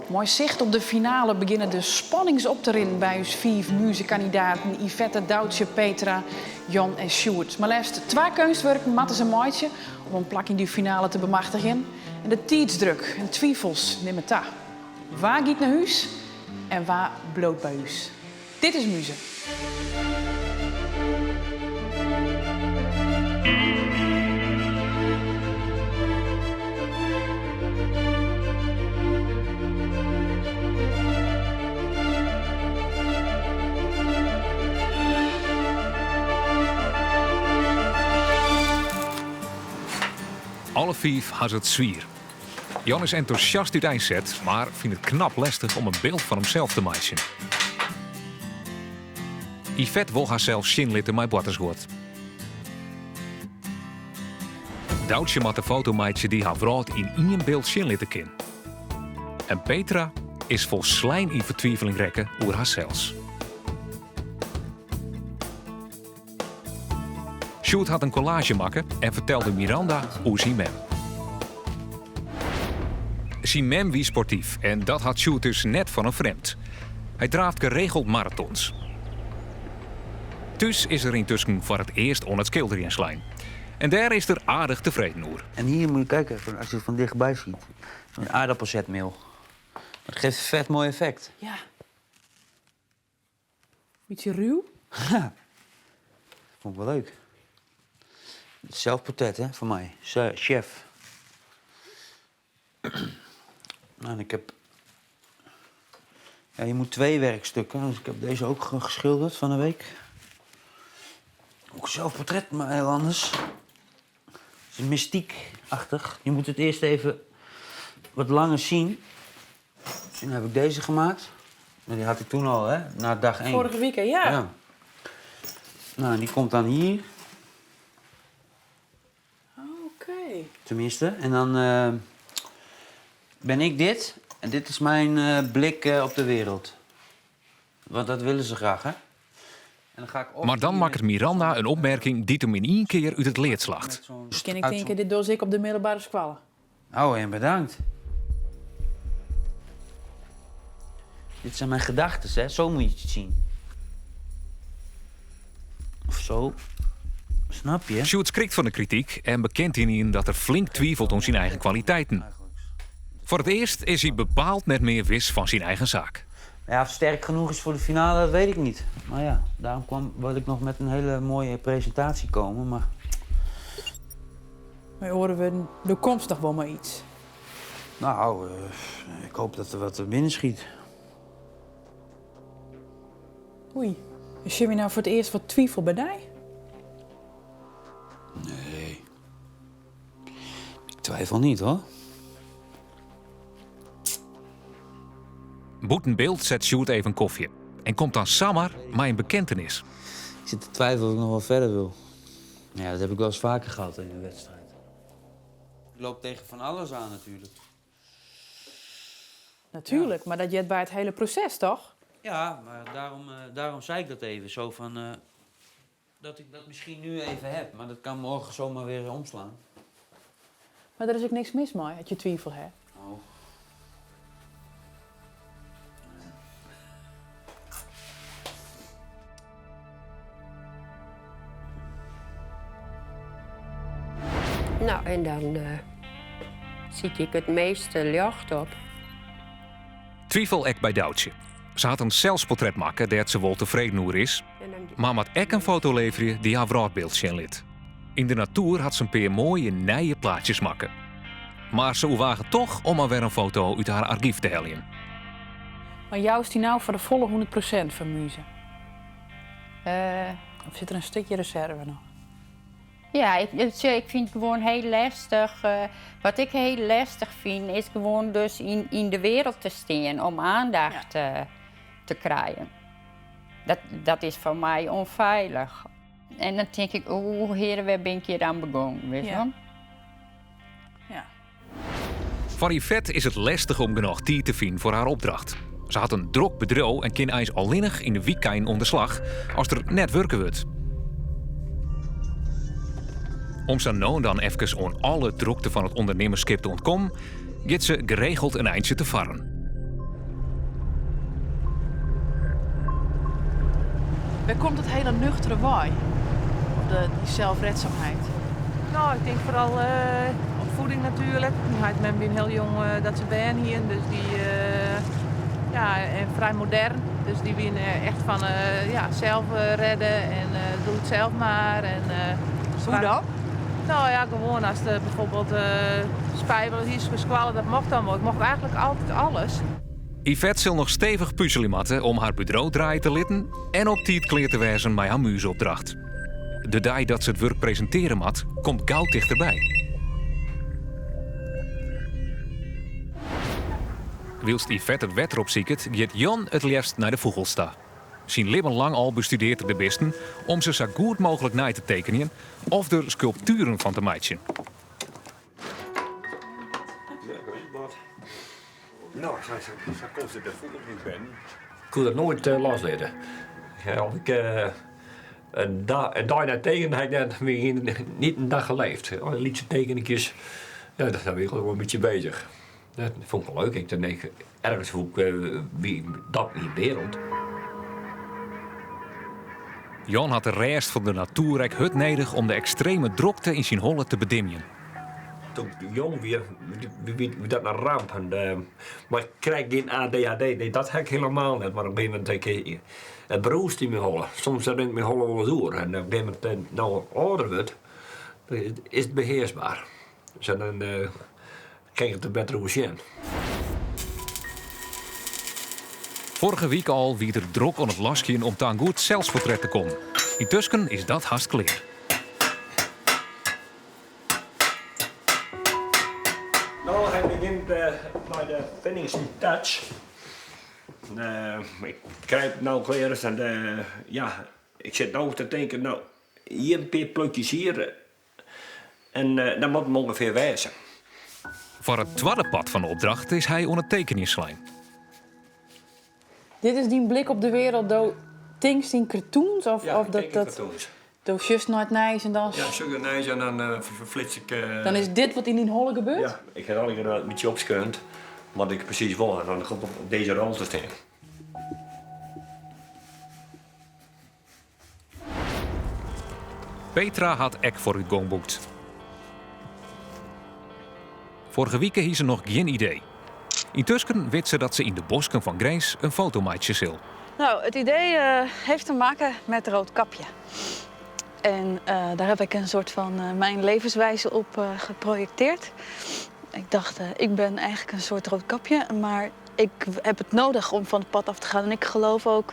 Mooi zicht op de finale beginnen de spanningsopterin bij ons 5 muziekkandidaten Yvette, Doutje, Petra, Jan en Sjoerd. Maar liefst 2 kunstwerken matten ze mooitje om een plak in die finale te bemachtigen. En de tijdsdruk en twijfels nemen ta. Waar gaat naar huis en waar bloot bij huis? Dit is Muze. Alle 5 had het zwier. Jan is enthousiast uit eindzet, maar vindt het knap lastig om een beeld van hemzelf te maken. Yvette wil haarzelf zinlitten met Botterswoord. Doutje maakt een fotomaatje die haar vrouw in één beeld zinlitten kan. En Petra is vol slijn in vertwijfeling rekken over haarzelfs. Sjoerd had een collage maken en vertelde Miranda hoe zijn mem. Zijn mem wie sportief en dat had Sjoerd dus net van een vreemd. Hij draaft geregeld marathons. Dus is er intussen voor het eerst on het schilderijenslijn. En daar is er aardig tevreden over. En hier moet je kijken, als je het van dichtbij ziet. Een aardappelzetmeel. Dat geeft een vet mooi effect. Ja. Beetje ruw. Ja. Vond ik wel leuk. Zelfportret, hè, van mij. Chef. Nou, en ik heb... Ja, je moet 2 werkstukken. Dus ik heb deze ook geschilderd van de week. Ook een zelfportret, maar heel anders. Het is mystiek-achtig. Je moet het eerst even wat langer zien. En dan heb ik deze gemaakt. Die had ik toen al, hè, na dag 1. Vorige week, ja. Ja. Nou, en die komt dan hier. Oké. Tenminste. En dan ben ik dit. En dit is mijn blik op de wereld. Want dat willen ze graag, hè? En dan ga ik Maar dan maakt Miranda een opmerking die hem in één keer uit het leed slacht. Dus kan ik denken, dit doe ik op de middelbare school. Oh, en bedankt. Dit zijn mijn gedachten, hè? Zo moet je het zien. Of zo. Snap je? Sjoerd schrikt van de kritiek en bekent hierin dat er flink twijfelt om zijn eigen kwaliteiten. Voor het eerst is hij bepaald net meer wis van zijn eigen zaak. Ja, of sterk genoeg is voor de finale, dat weet ik niet. Maar ja, daarom wilde ik nog met een hele mooie presentatie komen, maar... Maar horen we de komst nog wel maar iets? Nou, ik hoop dat er wat binnen schiet. Oei. Is Jimmy nou voor het eerst wat twijfel bij mij? Nee. Ik twijfel niet, hoor. Boetenbeeld zet Sjoerd even koffie en komt dan Samar maar een bekentenis. Ik zit te twijfelen of ik nog wel verder wil. Ja, dat heb ik wel eens vaker gehad in een wedstrijd. Ik loop tegen van alles aan, natuurlijk. Natuurlijk, maar dat jet bij het hele proces, toch? Ja, maar daarom zei ik dat even. Zo van... dat ik dat misschien nu even heb, maar dat kan morgen zomaar weer omslaan. Maar er is ook niks mis mee, dat je twijfel hebt. Oh. Nou, en dan zie ik het meeste licht op. Twijfel ek bij Doutje. Ze had een zelfsportret maken dat ze wel tevreden over is, En dan maar moet ek een foto leveren die haar vrouwbeeld zien liet. In de natuur had ze een paar mooie nije plaatjes maken. Maar ze wagen toch om maar weer een foto uit haar archief te halen. Maar jou is die nou voor de volle 100% van Muze? Of zit er een stukje reserve nog? Ja, ik vind het gewoon heel lastig. Wat ik heel lastig vind, is gewoon dus in de wereld te staan om aandacht te krijgen. Dat is voor mij onveilig. En dan denk ik, heren, waar ben ik hier aan begonnen? Weet je wel? Ja. Voor Yvette is het lastig om genoeg tijd te vinden voor haar opdracht. Ze had een druk bedrijf en kan eens alleenig in de weekend onder slag als er net werken wordt. Om zo nou dan even aan alle drukte van het ondernemerschap te ontkomen, gaat ze geregeld een eindje te varen. Waar komt het hele nuchtere waai? Of die zelfredzaamheid? Nou, ik denk vooral opvoeding natuurlijk. Men ben heel jong dat ze ben hier, dus die en vrij modern. Dus die ben echt van zelf redden en doe het zelf maar. En, Hoe dan? Nou ja, gewoon als er bijvoorbeeld spijbelen, hier gesquallen, dat mocht dan wel. Ik mocht eigenlijk altijd alles. Yvette zal nog stevig puzzelen matten om haar bureau draaien te litten en op tijd kleer te wijzen met haar muzeopdracht. De dag dat ze het werk presenteren mat, komt gauw dichterbij. Wilst Yvette het wetter opzieket, gaat Jan het liefst naar de Vogelsta. Zijn leven lang al bestudeert de besten om ze zo goed mogelijk na te tekenen of er sculpturen van te maken. Nou, zo komt het de voetbal niet ben. Ik kon dat nooit loslaten. Ja, als ik een dag na teken heb ik net niet een dag geleefd. Al die liedje tekenetjes, ja, dat ben ik gewoon een beetje bezig. Dat vond ik wel leuk. Ik denk ergens hoe wie dat in de wereld. Jan had de rest van de natuurrijk hut nodig om de extreme drukte in zijn holle te bedimmen. Toen ik jong weer, wie dat een ramp. Maar ik krijg geen ADHD, nee, dat heb ik helemaal niet. Maar op een gegeven moment denk ik, het broest in mijn hollen. Soms denk ik mijn hollen wel door. En op een gegeven moment, nou ouder wordt, is het beheersbaar. Dus dan krijg je het er beter hoe zien. Vorige week al wie er druk aan het lasje om te een goed zelfsportret te komen. Intussen is dat haast klaar. Nou, hij begint bij de finishing touch. Ik krijg het nou klaar en ik zit nou te denken, nou, hier een paar plukjes hier en dan moet het ongeveer wijzen. Voor het tweede pad van de opdracht is hij aan het tekeningslijn. Dit is die blik op de wereld door things in cartoons? Of dat door just nooit nijs en dan... Ja, sugar nice en dan verflits ik... Dan is dit wat in die holle gebeurt? Ja, ik heb al een beetje opskeund wat ik precies wil en dan komt op deze rol te staan. Petra had ek voor het gong boekt. Vorige week had ze nog geen idee. Intussen weet ze dat ze in de bosken van Grace een fotomaatje zal. Nou, het idee heeft te maken met Roodkapje. En daar heb ik een soort van mijn levenswijze op geprojecteerd. Ik dacht, ik ben eigenlijk een soort Roodkapje, maar ik heb het nodig om van het pad af te gaan. En ik geloof ook,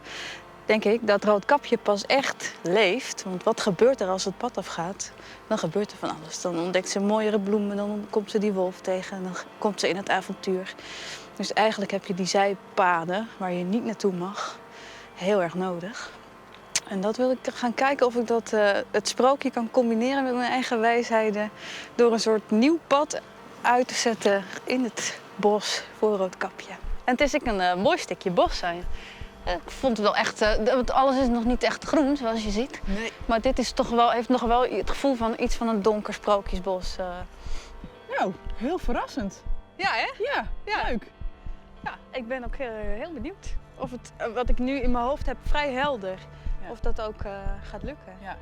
denk ik, dat Roodkapje pas echt leeft. Want wat gebeurt er als het pad afgaat? Dan gebeurt er van alles. Dan ontdekt ze mooiere bloemen, dan komt ze die wolf tegen en dan komt ze in het avontuur. Dus eigenlijk heb je die zijpaden waar je niet naartoe mag heel erg nodig. En dat wil ik gaan kijken of ik het sprookje kan combineren met mijn eigen wijsheden door een soort nieuw pad uit te zetten in het bos voor Roodkapje. En het is ook een mooi stukje bos zijn. Ik vond het wel echt, want alles is nog niet echt groen zoals je ziet. Nee. Maar dit is toch wel, heeft nog wel het gevoel van iets van een donker sprookjesbos. Nou, heel verrassend. Ja, hè? Ja, leuk. Ja, ik ben ook heel benieuwd. Of het, wat ik nu in mijn hoofd heb, vrij helder. Ja. Of dat ook gaat lukken. Ja.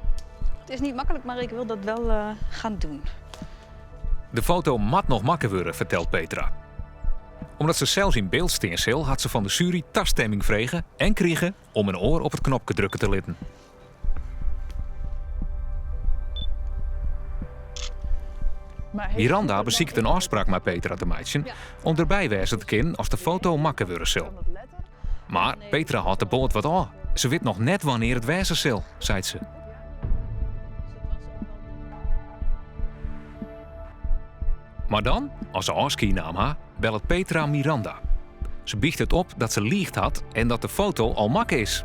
Het is niet makkelijk, maar ik wil dat wel gaan doen. De foto mat nog makker worden, vertelt Petra. Omdat ze zelfs in beeld staan had ze van de jury tasstemming vregen en kregen om een oor op het knopje drukken te litten. Miranda beziekt een afspraak met Petra te maken om erbij wijzen te kunnen als de foto makker worden zal. Maar Petra had de boord wat aan. Ze weet nog net wanneer het wijzen zal, zei ze. Maar dan, als ze afski nam haar, belt Petra Miranda. Ze biecht het op dat ze liegt had en dat de foto al mak is.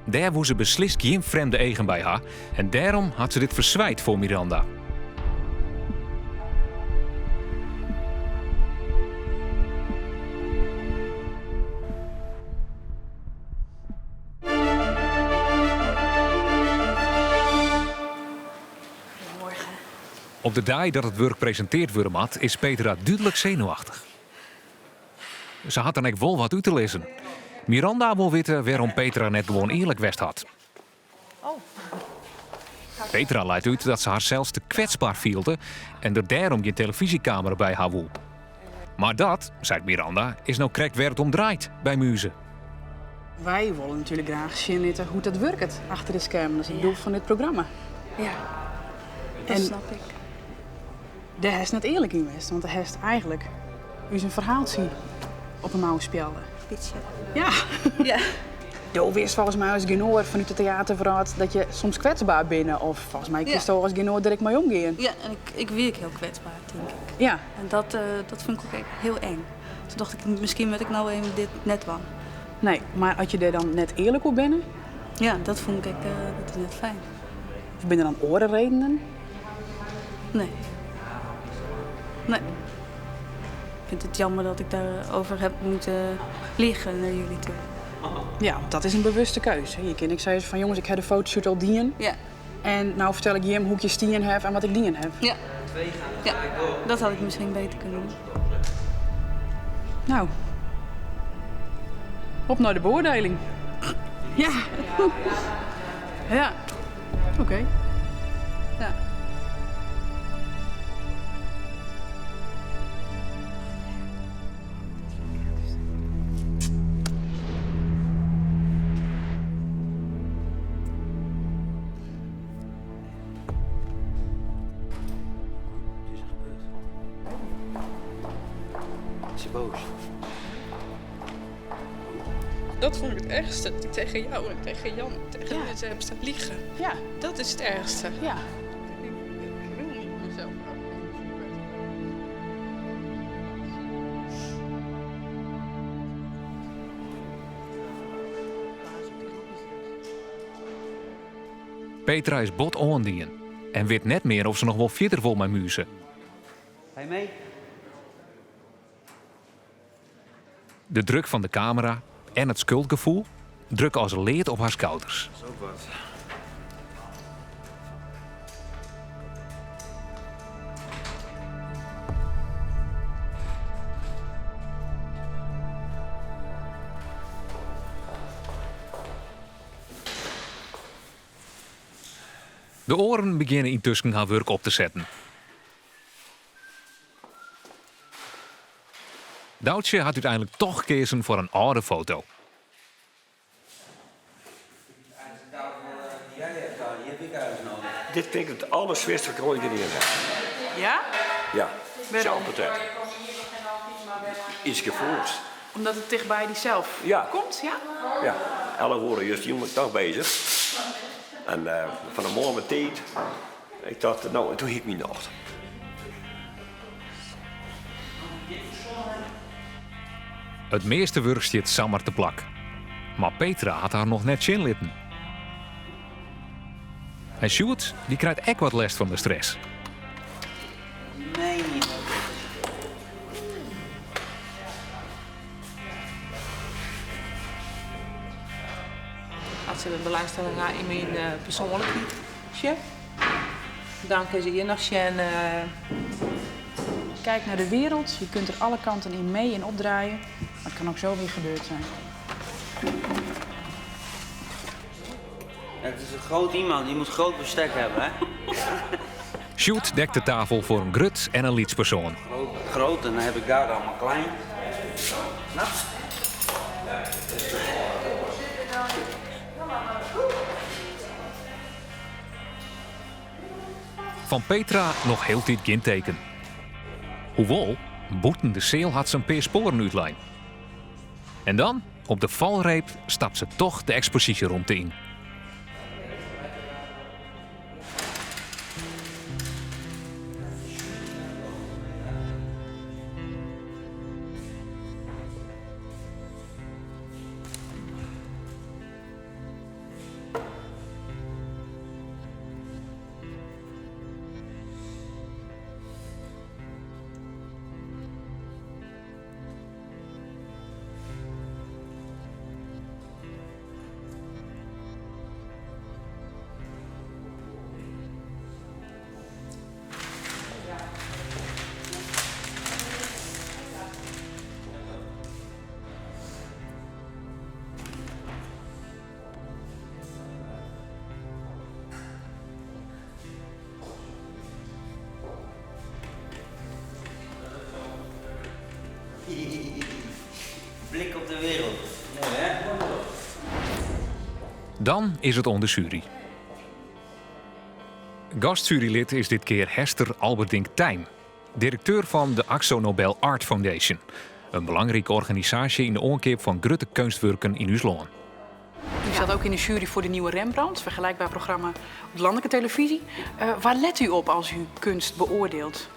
Daar woe ze beslist geen vreemde eigen bij haar en daarom had ze dit verzwijt voor Miranda. Op de dag dat het werk presenteerd wordt mat, is Petra duidelijk zenuwachtig. Ze had dan ook wel wat uit te lezen. Miranda wil weten waarom Petra net gewoon eerlijk west had. Oh. Petra leidt uit dat ze haarzelf te kwetsbaar voelde en er daarom geen televisiecamera bij haar wil. Maar dat, zei Miranda, is nou correct waar het om draait bij muzen. Wij willen natuurlijk graag zien hoe dat werkt achter de schermen. Dat is het doel van dit programma. Ja, dat En- snap ik. Daar is net eerlijk in geweest, want hij heeft eigenlijk een verhaaltje op een mouw spelen. Beetje. Ja. Ja. Jo, wist volgens mij als genoor vanuit het theaterverhaal dat je soms kwetsbaar bent. Of volgens mij kiest al als genoor dat ik mee omgaan. Ja, en ik werk heel kwetsbaar, denk ik. Ja. En dat vind ik ook echt heel eng. Toen dacht ik, misschien werd ik nou even dit net van. Nee, maar als je er dan net eerlijk op bent, Ja, dat vond ik dat is net fijn. of ben er dan orenredenen? Nee. Nee. Ik vind het jammer dat ik daarover heb moeten liegen naar jullie toe. Ja, dat is een bewuste keuze. Je kind, ik zei van jongens, ik heb de fotoshoot al dien. Ja. En nou vertel ik Jim hoe ik je stien heb en wat ik dien heb. Ja. Ja, dat had ik misschien beter kunnen doen. Nou, op naar de beoordeling. Ja. Ja. Oké. Ja. Is hij boos? Dat vond ik het ergste. Dat ik tegen jou en tegen Jan, tegen Ja. mensen heb staan liegen. Ja. Dat is het ergste. Ja. Ik wil niet mezelf Petra is bot oondien en weet net meer of ze nog wel verder wil met muzen. Ga je mee? De druk van de camera en het schuldgevoel drukken als een leed op haar schouders. Dat is ook wat. De oren beginnen intussen haar werk op te zetten. Doutje had uiteindelijk toch gekozen voor een oude foto. Dit vind ik het allerzwaarste wat ik ooit gedaan heb. Ja? Ja, Waarom? zelfportret. Iets gevoeld. Omdat het dichtbij die zelf Ja. komt, ja? Ja, alle woorden juist die jongen toch bezig. En van de morgen tijd, ik dacht, nou, en toen hiek ik me nog. Het meeste werk zit Samar te plak. Maar Petra had haar nog net chin litten. En Sjoerd, die krijgt echt wat last van de stress. Nee. Als ze de belangstelling naar in mijn persoonlijkheid, dan kun je hier nog zien. Kijk naar de wereld, je kunt er alle kanten in mee en opdraaien. Maar het kan ook zo weer gebeurd zijn. Het is een groot iemand, die moet groot bestek hebben, hè? Sjoerd dekt de tafel voor een grut en een lietspersoon. Groot, en dan heb ik daar allemaal klein. Nou. Van Petra nog heel tijd geen teken. Hoewel, boeten de seel had ze een paar sporen uitlijn. En dan, op de valreep, stapt ze toch de expositieruimte in. blik op de wereld. Nee, hè? Dan is het onder jury. Gastjurylid is dit keer Hester Alberdink Tijn, directeur van de Axo Nobel Art Foundation. Een belangrijke organisatie in de omkeer van grote kunstwerken in ons land. U zat ook in de jury voor de nieuwe Rembrandt, vergelijkbaar programma op de landelijke televisie. Waar let u op als u kunst beoordeelt?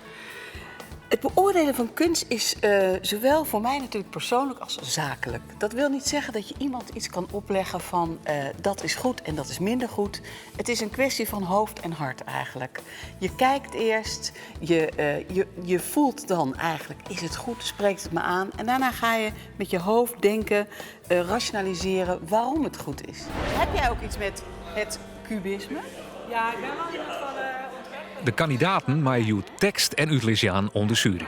Het beoordelen van kunst is zowel voor mij natuurlijk persoonlijk als zakelijk. Dat wil niet zeggen dat je iemand iets kan opleggen van dat is goed en dat is minder goed. Het is een kwestie van hoofd en hart eigenlijk. Je kijkt eerst, je voelt dan eigenlijk, is het goed, spreekt het me aan? En daarna ga je met je hoofd denken, rationaliseren waarom het goed is. Heb jij ook iets met het cubisme? Ja, ik ben wel iemand van De kandidaten maaien tekst en uitlezen onder jury.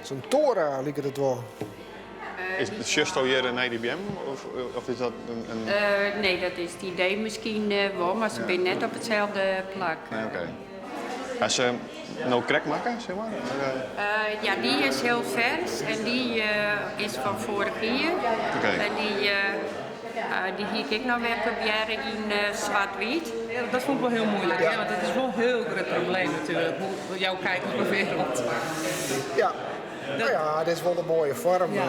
Zo'n toren liep het wel. Is het just hier een IDBM of is dat een... Nee, dat is het idee misschien wel, maar ze zijn net op hetzelfde plak. Nee, oké. Als ze nou crack maken, zeg maar? Ja, die is heel vers en die is van vorig jaar. Oké. En die hier ik nog weer proberen in zwart-wit. Ja, dat vond ik wel heel moeilijk, hè? Want het is wel een heel groot probleem natuurlijk, hoe jouw kijk op de wereld. Ja. Nou ja, dit is wel een mooie vorm. Ja.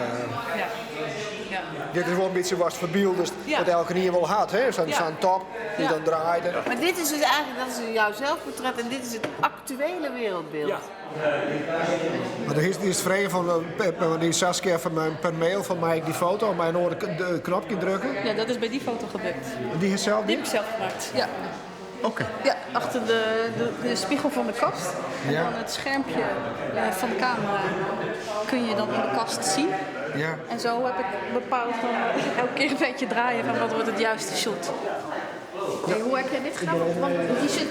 Dit is wel een beetje wat verbeelderd wat elke hier wel had, hè? Zo'n top die dan draaide. Maar dit is dus eigenlijk, dat is jouw zelfportret en dit is het actuele wereldbeeld. Ja. Maar die is vrij van, die Saskia even per mail van mij die foto, maar dan hoorde de knopje drukken. Ja, dat is bij die foto gebeurd. Die is zelf Die heb ik zelf gemaakt. Ja. Oké. Ja, achter de spiegel van de kast. En Ja. dan het schermpje van de camera kun je dan in de kast zien. Ja. En zo heb ik bepaald van elke keer een beetje draaien van wat wordt het juiste shot. Hey, hoe heb jij dit gedaan? Want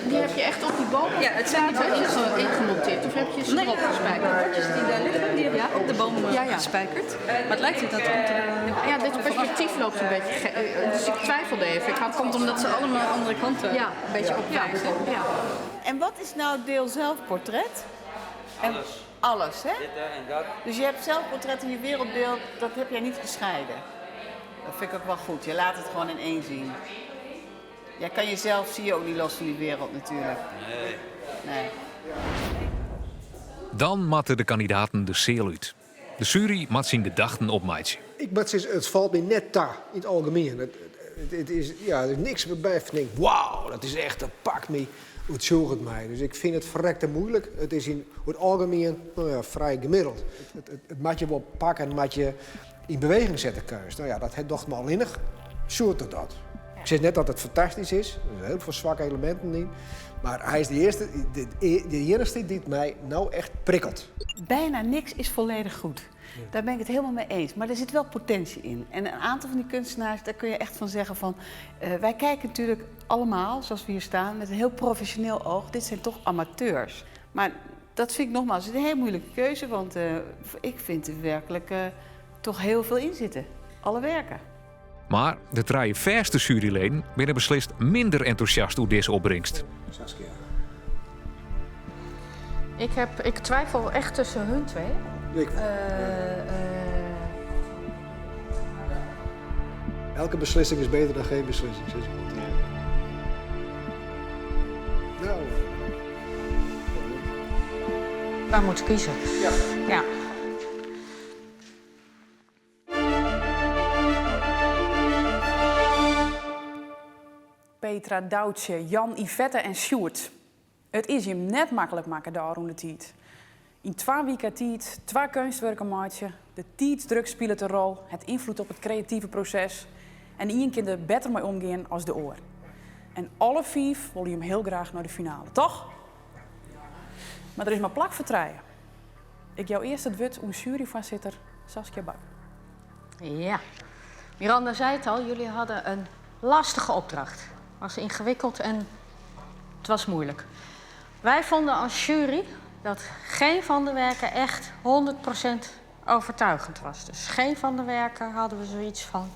die heb je echt op die boom? Ja, het zijn die botjes ingemonteerd. Of heb je ze erop gespijkerd? De botjes die daar liggen, die heb ik op de boom gespijkerd. Maar het lijkt dat Ja, dit perspectief loopt een beetje. Dus ik twijfelde even. het komt omdat ze allemaal andere kanten een beetje opwijzen. Ja. En wat is nou deel zelfportret? Alles. Alles, hè? Dit en dat. Dus je hebt zelfportret en je wereldbeeld, dat heb jij niet gescheiden. Dat vind ik ook wel goed. Je laat het gewoon in één zien. Jij kan jezelf, zie je ook niet los van die wereld natuurlijk. Nee. Dan matten de kandidaten de seel uit. De jury mat zijn gedachten opmaatje. Het valt me net daar, in het algemeen. Het is niks waarbij ik denk, wauw, dat is echt, dat pakt me. Het zorgt het mij. Dus ik vind het verrekte moeilijk. Het is in het algemeen vrij gemiddeld. Het moet je wel pakken en moet je in beweging zetten keus. Nou ja, dat heeft toch maar innig. Zorgt er dat. Ik zeg net dat het fantastisch is. Er zijn heel veel zwakke elementen in. Maar hij is de eerste die mij nou echt prikkelt. Bijna niks is volledig goed. Daar ben ik het helemaal mee eens. Maar er zit wel potentie in. En een aantal van die kunstenaars, daar kun je echt van zeggen van... wij kijken natuurlijk allemaal, zoals we hier staan, met een heel professioneel oog. Dit zijn toch amateurs. Maar dat vind ik nogmaals een hele moeilijke keuze. Want ik vind er werkelijk toch heel veel in zitten. Alle werken. Maar de drie verste juryleden werden beslist minder enthousiast over deze opbrengst. Saskia. Ik twijfel echt tussen hun twee. Elke beslissing is beter dan geen beslissing. Nou. Waar moet ik kiezen? Ja. Petra, Doutje, Jan, Yvette en Sjoerd. Het is je net makkelijk maken daar om de tijd. In 2 weken tijd, 2 kunstwerken maatje, de tijdsdruk speelt een rol, het invloed op het creatieve proces en één kind er beter mee omgaan als de oor. En alle 5 willen je hem heel graag naar de finale, toch? Maar er is maar plak vertrouwen. Ik jou eerst het woord aan juryvoorzitter Saskia Bak. Ja. Miranda zei het al, jullie hadden een lastige opdracht. Het was ingewikkeld en het was moeilijk. Wij vonden als jury dat geen van de werken echt 100% overtuigend was. Dus geen van de werken hadden we zoiets van,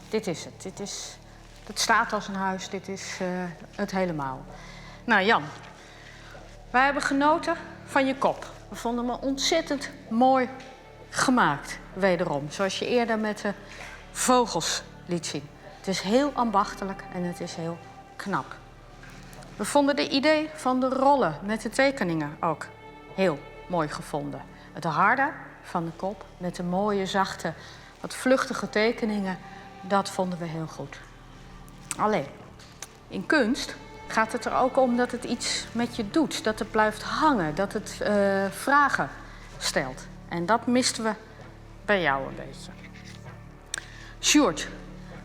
dit is het. Het staat als een huis, dit is het helemaal. Nou Jan, wij hebben genoten van je kop. We vonden hem een ontzettend mooi gemaakt, wederom. Zoals je eerder met de vogels liet zien. Het is heel ambachtelijk en het is heel knap. We vonden de idee van de rollen met de tekeningen ook heel mooi gevonden. Het harde van de kop met de mooie, zachte, wat vluchtige tekeningen, dat vonden we heel goed. Alleen, in kunst gaat het er ook om dat het iets met je doet. Dat het blijft hangen, dat het vragen stelt. En dat misten we bij jou een beetje. Sjoerd,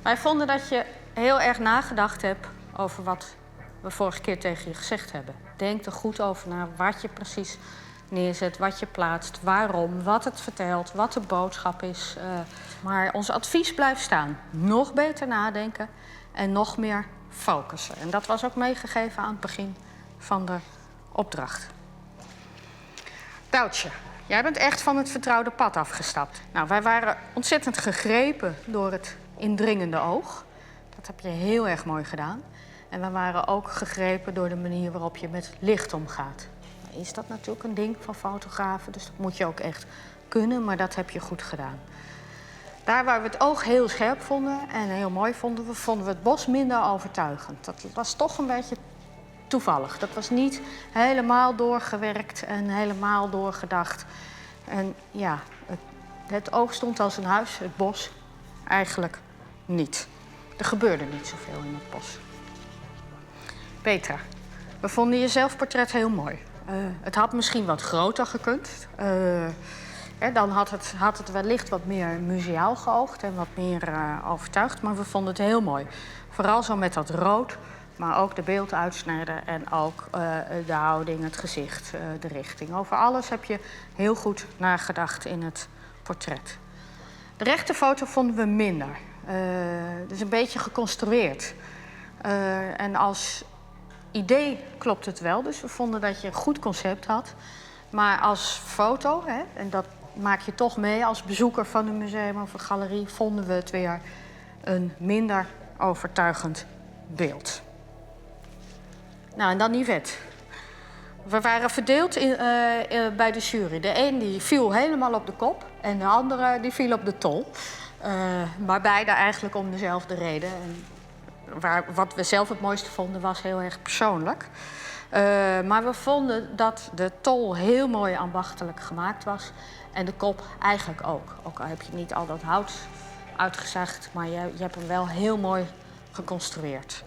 wij vonden dat je heel erg nagedacht hebt over wat we vorige keer tegen je gezegd hebben. Denk er goed over na wat je precies neerzet, wat je plaatst, waarom, wat het vertelt, wat de boodschap is. Maar ons advies blijft staan. Nog beter nadenken en nog meer focussen. En dat was ook meegegeven aan het begin van de opdracht. Doutje, jij bent echt van het vertrouwde pad afgestapt. Nou, wij waren ontzettend gegrepen door het indringende oog. Dat heb je heel erg mooi gedaan. En we waren ook gegrepen door de manier waarop je met licht omgaat. Nou, is dat natuurlijk een ding van fotografen, dus dat moet je ook echt kunnen, maar dat heb je goed gedaan. Daar waar we het oog heel scherp vonden en heel mooi vonden we het bos minder overtuigend. Dat was toch een beetje toevallig. Dat was niet helemaal doorgewerkt en helemaal doorgedacht. En ja, het oog stond als een huis, het bos eigenlijk niet. Er gebeurde niet zoveel in het bos. Petra, we vonden je zelfportret heel mooi. Het had misschien wat groter gekund. Dan had het wellicht wat meer museaal geoogd en wat meer overtuigd. Maar we vonden het heel mooi. Vooral zo met dat rood, maar ook de beelduitsnijden en ook de houding, het gezicht, de richting. Over alles heb je heel goed nagedacht in het portret. De rechterfoto vonden we minder. Dus een beetje geconstrueerd. En als idee klopt het wel, dus we vonden dat je een goed concept had. Maar als foto, en dat maak je toch mee als bezoeker van een museum of een galerie, vonden we het weer een minder overtuigend beeld. Nou, en dan Yvette. We waren verdeeld bij de jury. De een die viel helemaal op de kop en de andere die viel op de tol. Maar beide eigenlijk om dezelfde reden. En wat we zelf het mooiste vonden was heel erg persoonlijk. Maar we vonden dat de tol heel mooi ambachtelijk gemaakt was. En de kop eigenlijk ook. Ook al heb je niet al dat hout uitgezaagd, maar je hebt hem wel heel mooi geconstrueerd.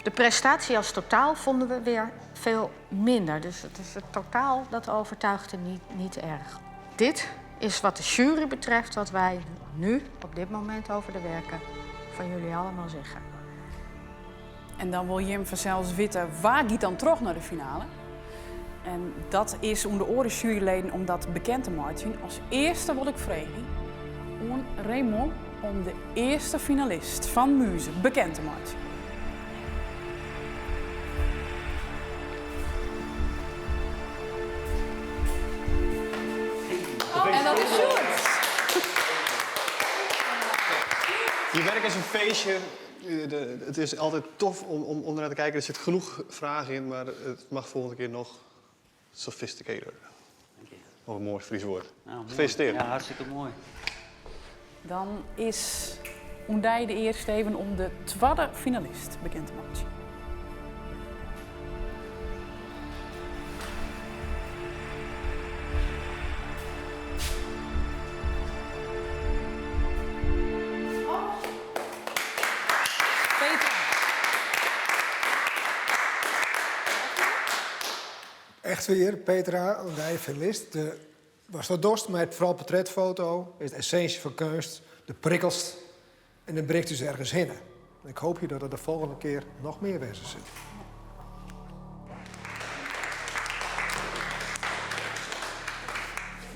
De prestatie als totaal vonden we weer veel minder. Dus het totaal, dat overtuigde niet erg. Dit is wat de jury betreft, wat wij nu op dit moment over de werken van jullie allemaal zeggen. En dan wil Jim vanzelfs weten, waar gaat dan terug naar de finale? En dat is om de oren juryleden om dat bekend te maken. Als eerste wil ik vragen aan Raymond om de eerste finalist van Muze bekend te maken. En dat is Sjoerd. Je werk is een feestje. Het is altijd tof om naar te kijken. Er zit genoeg vragen in, maar het mag volgende keer nog sophisticated. Wat een mooi Fries woord. Nou, gefeliciteerd. Ja, hartstikke mooi. Dan is Oendij de eerste even om de tweede finalist bekend te maken. Echt weer, Petra, Oendij, finalist. Was dat dorst, maar het vooral portretfoto is de essentie van kunst. De prikkels en dan brengt dus ergens heen. Ik hoop je dat er de volgende keer nog meer wezen zit.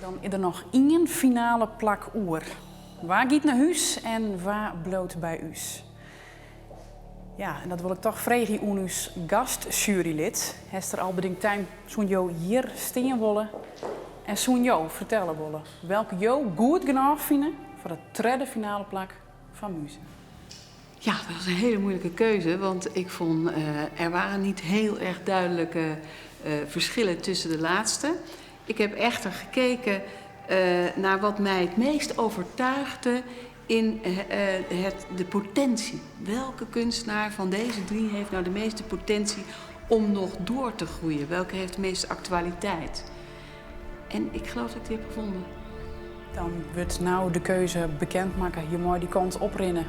Dan is er nog één finale plak oer. Waar gaat naar huis en waar bloot bij us? Ja, en dat wil ik toch vragen aan uw gastjurylid. Hester Albeding Tijm, zo'n jou hier staan willen en zo'n jou vertellen willen. Welke jou goed genoeg vinden voor de tweede finale plak van Muze. Ja, dat was een hele moeilijke keuze, want ik vond er waren niet heel erg duidelijke verschillen tussen de laatste. Ik heb echter gekeken naar wat mij het meest overtuigde in de potentie. Welke kunstenaar van deze 3 heeft nou de meeste potentie om nog door te groeien? Welke heeft de meeste actualiteit? En ik geloof dat ik die heb gevonden. Dan wordt nou de keuze bekendmaken. Je moet die kant oprinnen.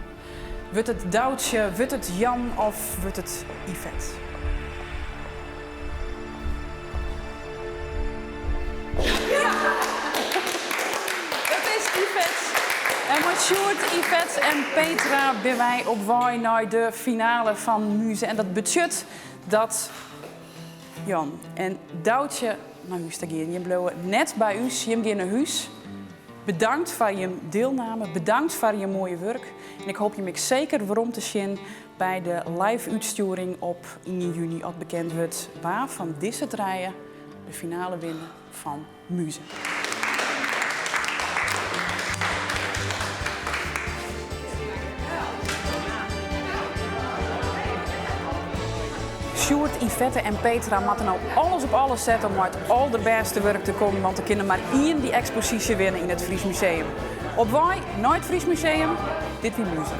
Wordt het Doutje, wordt het Jan of wordt het Yvette? Ja! Het is Yvette. En met Sjoerd, Yvette en Petra ben wij op weg naar de finale van Muze. En dat budget dat Jan en Doutje naar huis te gaan. Je bleven net bij u, je gaan naar huis. Bedankt voor je deelname, bedankt voor je mooie werk. En ik hoop je me zeker waarom te zien bij de live-uitsturing op 1 juni, als bekend wordt waar van deze draaien de finale winnen van Muze. Sjoerd, Yvette en Petra moeten nou alles op alles zetten om uit al de beste werk te komen, want er kunnen maar 1 die expositie winnen in het Fries Museum. Op wij, naar het Fries Museum, dit weer Muze.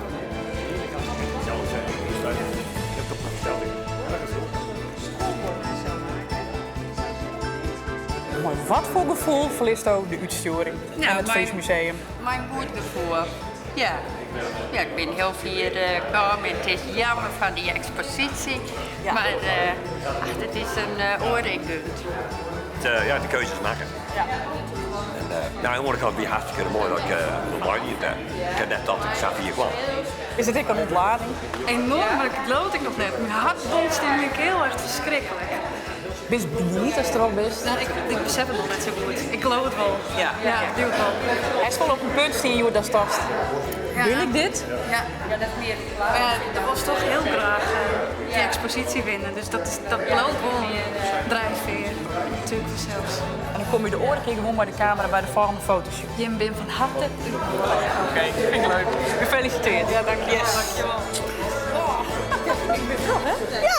Maar wat voor gevoel verliest ook de uitsturing in het Fries Museum? Mijn goed gevoel. Ja. Ja, ik ben heel fier gekomen. Het is jammer van die expositie, maar het is een oordeelpunt. Ja, de keuzes maken. Ja. En ik vond het weer hartstikke mooi dat ik online niet heb. Ik heb net dat ik zag hier kwam. Is het een ontlading? Enorm, maar dat geloof ik nog net. Mijn hart bonst in me heel echt verschrikkelijk. Best benieuwd als er al best. Nou, ik besef het nog net zo goed. Ik geloof het wel. Ja, ik doe het wel. Hij is wel op een punt staan, joh, dat is tast. Ja. Wil ik dit? Ja, dat is meer dat was toch heel graag die expositie winnen. Dus dat bloot wel drijfveer. Natuurlijk zelfs. En dan kom je de oren gewoon bij de camera bij de volgende fotoshoot. Jim Bim van harte. Oké, vind ik leuk. Gefeliciteerd. Ja, dank je. Yes. Dankjewel. Ik ben wel, hè? Ja.